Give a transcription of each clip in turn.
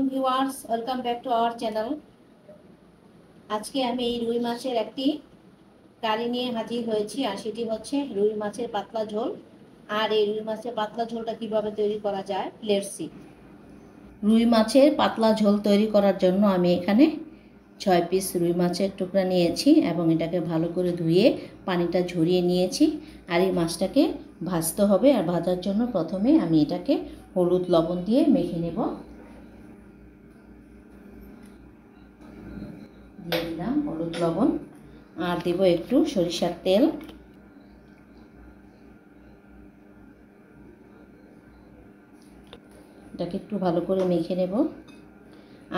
আসসালামু viewers, welcome back to our channel. আজকে আমি এই রুই মাছের একটি কারি নিয়ে হাজির হয়েছি, আর সেটি হচ্ছে রুই মাছের পাতলা ঝোল। আর এই রুই মাছের পাতলা ঝোলটা কিভাবে তৈরি করা যায়, লেটস সি। রুই মাছের পাতলা ঝোল তৈরি করার জন্য আমি এখানে 6 পিস রুই মাছের টুকরা নিয়েছি এবং এটাকে ভালো করে ধুয়ে পানিটা ঝরিয়ে নিয়েছি। আর এই মাছটাকে ভাজতে হবে, আর ভাজার জন্য প্রথমে আমি এটাকে হলুদ লবণ দিয়ে মেখে নেব। দিয়ে দিলাম হলুদ লবণ, আর দেব একটু সরিষার তেল। এটাকে একটু ভালো করে মেখে নেব।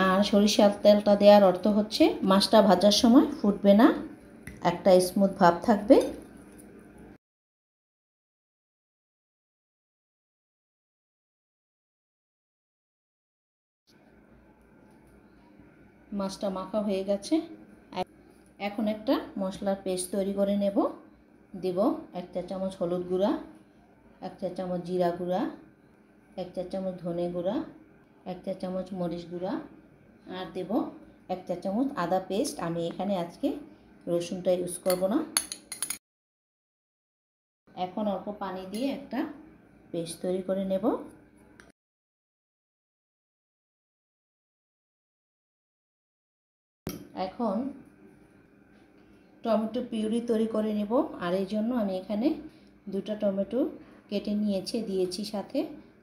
আর সরিষার তেলটা দেওয়ার অর্থ হচ্ছে মাছটা ভাজার সময় ফুটবে না, একটা স্মুথ ভাব থাকবে। মাছটা মাখা হয়ে গেছে। এখন একটা মশলার পেস্ট তৈরি করে নেব। দেব 1 চা চামচ হলুদ গুঁড়া, 1 চা চামচ জিরা গুঁড়া, 1 চা চামচ ধনে গুঁড়া, 1 চা চামচ মরিচ গুঁড়া, আর দেব 1 চা চামচ আদা পেস্ট। আমি এখানে আজকে রসুনটা ইউজ করব না। এখন অল্প পানি দিয়ে একটা পেস্ট তৈরি করে নেব। এখন টমেটো পিউরি তৈরি করে নেব। আর এই জন্য আমি এখানে 2টা টমেটো কেটে নিয়েছি, দিয়েছি সাথে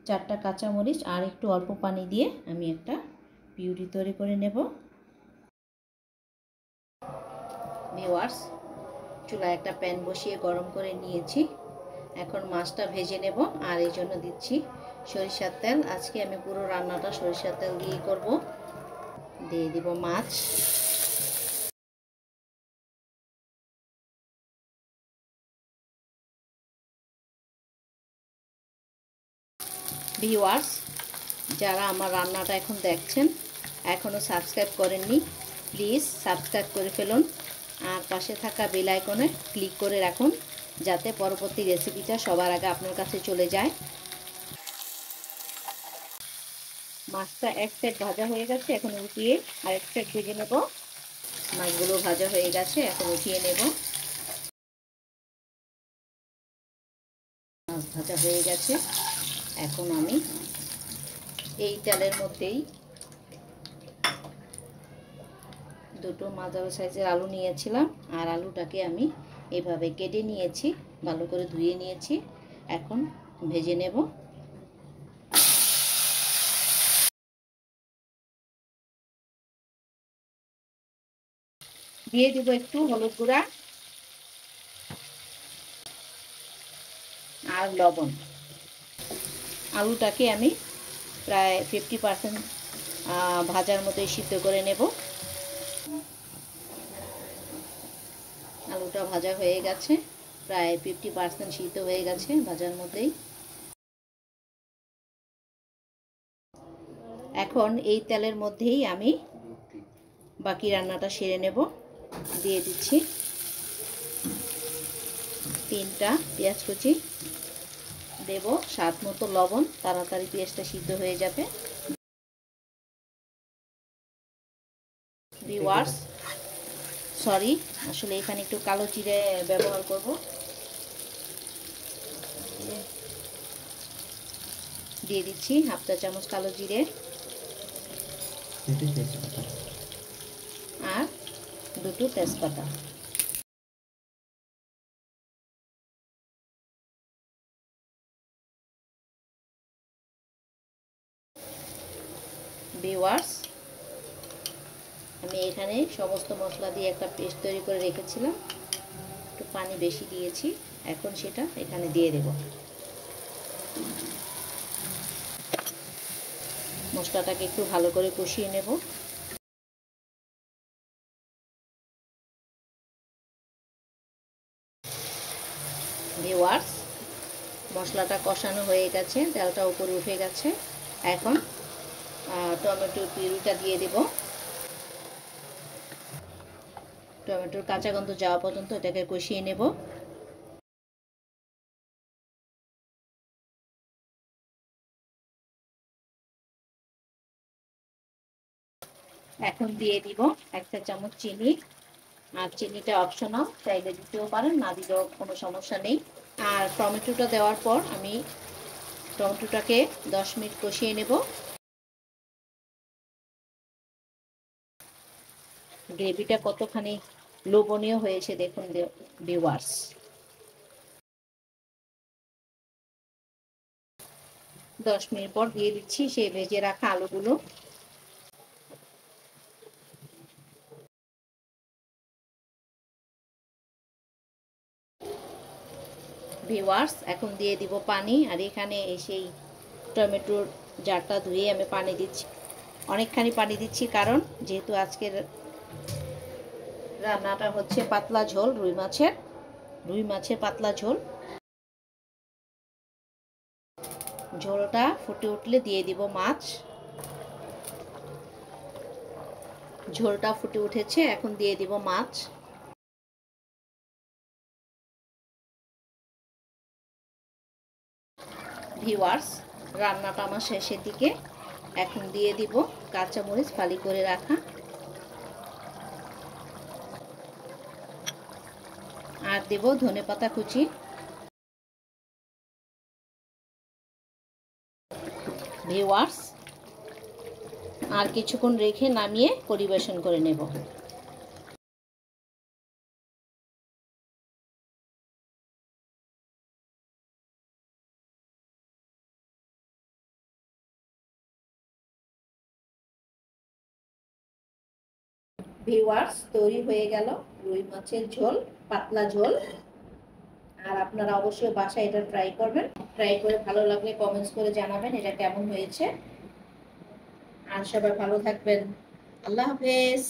4টা কাঁচামরিচ, আর একটু অল্প পানি দিয়ে আমি একটা পিউরি তৈরি করে নেব। ভিউয়ার্স, চুলায় একটা প্যান বসিয়ে গরম করে নিয়েছি। এখন মাছটা ভেজে নেব, আর এই জন্য দিচ্ছি সরিষার তেল। আজকে আমি পুরো রান্নাটা সরিষার তেল দিয়েই করব। দিয়ে দিব মাছ। ভিউয়ার্স, যারা আমার রান্নাটা এখন দেখছেন, এখনও সাবস্ক্রাইব করেননি, প্লিজ সাবস্ক্রাইব করে ফেলুন। আর পাশে থাকা বেল আইকনে ক্লিক করে রাখুন, যাতে পরবর্তী রেসিপিটা সবার আগে আপনার কাছে চলে যায়। মাছটা এক সাইড ভাজা হয়ে গেছে, এখন উঠিয়ে আরেক সাইড ভেজে নেব। মাছগুলো ভাজা হয়ে গেছে, এখন উঠিয়ে নেব। মাছ ভাজা হয়ে গেছে, এখন আমি এই তেলের মধ্যেই 2টো মাঝারি সাইজের আলু নিয়েছিলাম, আর আলুটাকে আমি এভাবে কেটে নিয়েছি, ভালো করে ধুয়ে নিয়েছি। এখন ভেজে নেব। দিয়ে দেব একটু হলুদ গুঁড়া আর লবণ। আলুটাকে আমি প্রায় 50% ভাজার মধ্যে সিদ্ধ করে নেব। আলুটা ভাজা হয়ে গেছে, প্রায় 50% সিদ্ধ হয়ে গেছে ভাজার মধ্যেই। এখন এই তেলের মধ্যেই আমি বাকি রান্নাটা সেরে নেব। দিয়ে দিচ্ছি 3টা পেঁয়াজ কুচি, দেব স্বাদ মতো লবণ, তাড়াতাড়ি পেঁয়াজটা সিদ্ধ হয়ে যাবে। ভিউয়ার্স, সরি, আসলে এখানে একটু কালো জিরে ব্যবহার করব। দিয়ে দিচ্ছি 1/2 চা চামচ কালো জিরে, আর 2টো তেজপাতা। ভিউয়ার্স, আমি এখানে সমস্ত মশলা দিয়ে একটা পেস্ট তৈরি করে রেখেছিলাম, একটু পানি বেশি দিয়েছি। এখন সেটা এখানে দিয়ে দেব। মশলাটাকে একটু ভালো করে কষিয়ে নেব। ভিউয়ার্স, মশলাটা কষানো হয়ে গেছে, তেলটা উপরে উঠে গেছে। এখন টমেটো পিউরিটা দিয়ে দেব। টমেটোর কাঁচা গন্ধ যাওয়া পর্যন্ত এটাকে কষিয়ে নেব। এখন দিয়ে দিব 1 চা চামচ চিনি। আর চিনিটা অপশনাল, চাইলে দিতেও পারেন, না দিলেও কোনো সমস্যা নেই। আর টমেটোটা দেওয়ার পর আমি টমেটোটাকে 10 মিনিট কষিয়ে নেব। গ্রেভিটা কতখানি লোভনীয় হয়েছে দেখুন ভিউয়ার্স। 10 মিনিট পর দিয়ে দিচ্ছি সেই ভেজে রাখা আলুগুলো। ভিউয়ার্স এখন দিয়ে দিব পানি। আর এখানে সেই টমেটোর জারটা ধুয়ে আমি পানি দিচ্ছি, অনেকখানি পানি দিচ্ছি, কারণ যেহেতু আজকের রান্নাটা হচ্ছে পাতলা ঝোল, রুই মাছের পাতলা ঝোল। ঝোলটা ফুটে উঠলে দিয়ে দিব মাছ। ঝোলটা ফুটে উঠেছে, এখন দিয়ে দিব মাছ। ভিউয়ার্স রান্নাটা আমার শেষের দিকে, এখন দিয়ে দিব কাঁচামরিচ ফালি করে রাখা, আর দেব ধনেপাতা কুচি। ভিউয়ার্স আর কিছুক্ষণ রেখে নামিয়ে পরিবেশন করে নেব। ভিউয়ার্স তৈরি হয়ে গেল রুই মাছের ঝোল, পাতলা ঝোল। আর আপনারা অবশ্যই বাসায় এটা ট্রাই করবেন। ট্রাই করে ভালো লাগলে কমেন্টস করে জানাবেন এটা কেমন হয়েছে। আর সবাই ভালো থাকবেন। আল্লাহ হাফেজ।